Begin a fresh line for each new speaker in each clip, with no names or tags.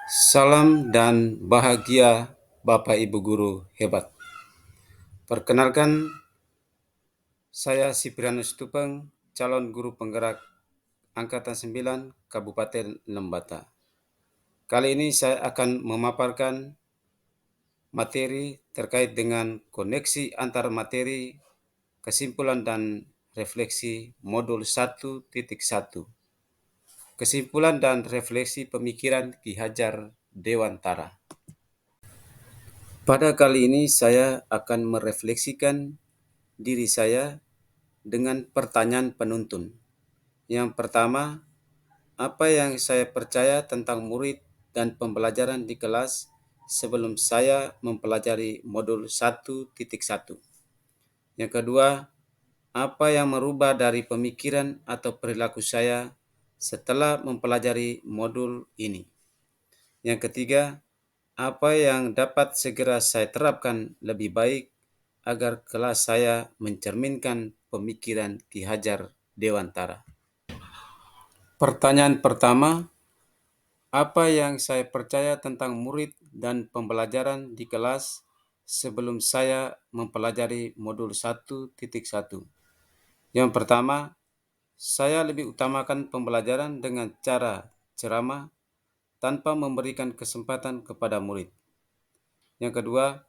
Salam dan bahagia Bapak Ibu Guru hebat. Perkenalkan, saya Siprianus Tupeng, calon guru penggerak Angkatan 9 Kabupaten Lembata. Kali ini saya akan memaparkan materi terkait dengan koneksi antar materi, kesimpulan dan refleksi modul 1.1. Kesimpulan dan refleksi pemikiran Ki Hajar Dewantara. Pada kali ini saya akan merefleksikan diri saya dengan pertanyaan penuntun. Yang pertama, apa yang saya percaya tentang murid dan pembelajaran di kelas sebelum saya mempelajari modul 1.1. Yang kedua, apa yang merubah dari pemikiran atau perilaku saya setelah mempelajari modul ini. Yang ketiga, apa yang dapat segera saya terapkan lebih baik agar kelas saya mencerminkan pemikiran Ki Hajar Dewantara. Pertanyaan pertama, apa yang saya percaya tentang murid dan pembelajaran di kelas sebelum saya mempelajari modul 1.1? Yang pertama, saya lebih utamakan pembelajaran dengan cara ceramah tanpa memberikan kesempatan kepada murid. Yang kedua,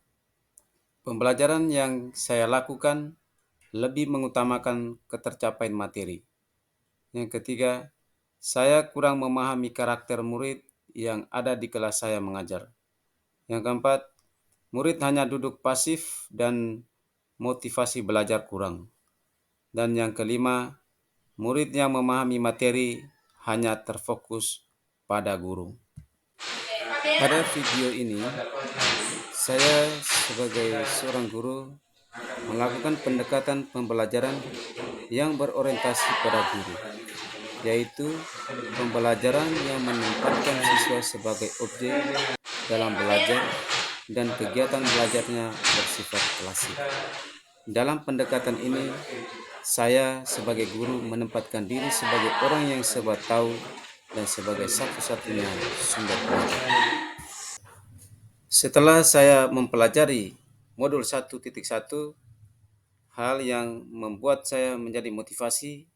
pembelajaran yang saya lakukan lebih mengutamakan ketercapaian materi. Yang ketiga, saya kurang memahami karakter murid yang ada di kelas saya mengajar. Yang keempat, murid hanya duduk pasif dan motivasi belajar kurang. Dan yang kelima, murid yang memahami materi hanya terfokus pada guru. Pada video ini, saya sebagai seorang guru melakukan pendekatan pembelajaran yang berorientasi pada guru, yaitu pembelajaran yang menempatkan siswa sebagai objek dalam belajar dan kegiatan belajarnya bersifat klasik. Dalam pendekatan ini, saya sebagai guru menempatkan diri sebagai orang yang serba tahu dan sebagai satu-satunya sumber belajar. Setelah saya mempelajari modul 1.1, hal yang membuat saya menjadi motivasi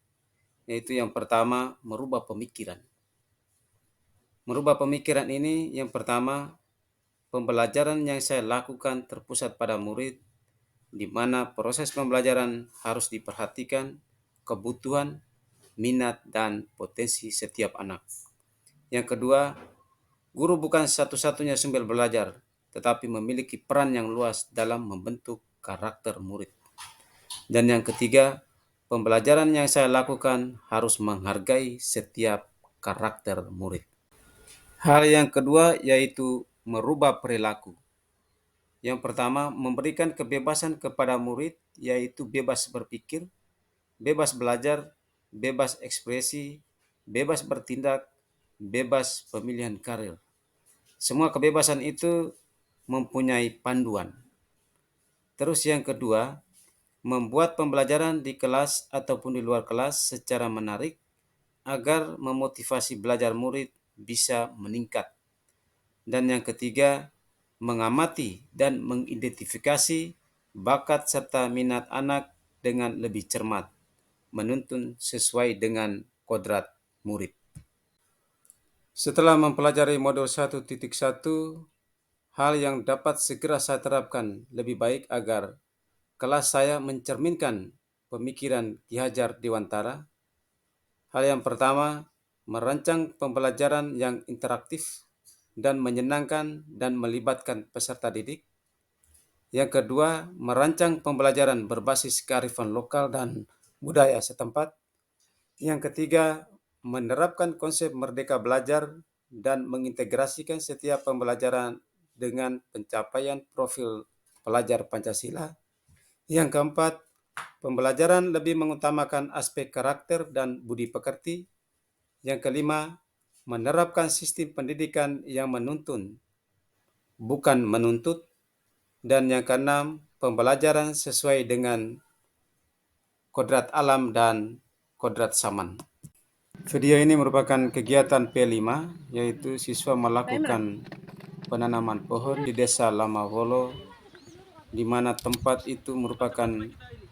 yaitu yang pertama, merubah pemikiran. Merubah pemikiran ini yang pertama, pembelajaran yang saya lakukan terpusat pada murid, di mana proses pembelajaran harus diperhatikan kebutuhan, minat, dan potensi setiap anak. Yang kedua, guru bukan satu-satunya sumber belajar, tetapi memiliki peran yang luas dalam membentuk karakter murid. Dan yang ketiga, pembelajaran yang saya lakukan harus menghargai setiap karakter murid. Hal yang kedua yaitu merubah perilaku. Yang pertama, memberikan kebebasan kepada murid, yaitu bebas berpikir, bebas belajar, bebas ekspresi, bebas bertindak, bebas pemilihan karir. Semua kebebasan itu mempunyai panduan. Terus yang kedua, membuat pembelajaran di kelas ataupun di luar kelas secara menarik agar memotivasi belajar murid bisa meningkat. Dan yang ketiga, mengamati dan mengidentifikasi bakat serta minat anak dengan lebih cermat, menuntun sesuai dengan kodrat murid. Setelah mempelajari modul 1.1, hal yang dapat segera saya terapkan lebih baik agar kelas saya mencerminkan pemikiran Ki Hajar Dewantara. Hal yang pertama, merancang pembelajaran yang interaktif dan menyenangkan dan melibatkan peserta didik. Yang kedua, merancang pembelajaran berbasis kearifan lokal dan budaya setempat. Yang ketiga, menerapkan konsep merdeka belajar dan mengintegrasikan setiap pembelajaran dengan pencapaian profil pelajar Pancasila. Yang keempat, pembelajaran lebih mengutamakan aspek karakter dan budi pekerti. Yang kelima, menerapkan sistem pendidikan yang menuntun, bukan menuntut. Dan yang keenam, pembelajaran sesuai dengan kodrat alam dan kodrat zaman. Video ini merupakan kegiatan P5, yaitu siswa melakukan penanaman pohon di Desa Lamawolo, di mana tempat itu merupakan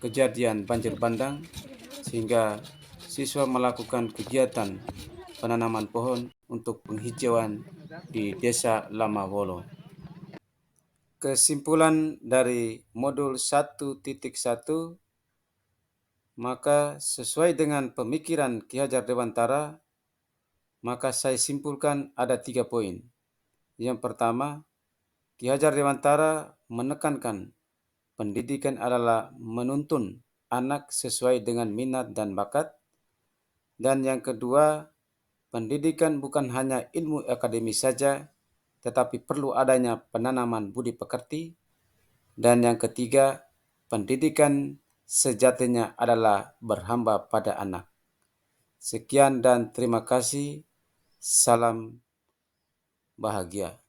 kejadian banjir bandang, sehingga siswa melakukan kegiatan penanaman pohon untuk penghijauan di Desa Lamawolo. Kesimpulan dari modul 1.1, maka sesuai dengan pemikiran Ki Hajar Dewantara, maka saya simpulkan ada 3 poin. Yang pertama, Ki Hajar Dewantara menekankan pendidikan adalah menuntun anak sesuai dengan minat dan bakat. Dan yang kedua, pendidikan bukan hanya ilmu akademis saja, tetapi perlu adanya penanaman budi pekerti. Dan yang ketiga, pendidikan sejatinya adalah berhamba pada anak. Sekian dan terima kasih. Salam bahagia.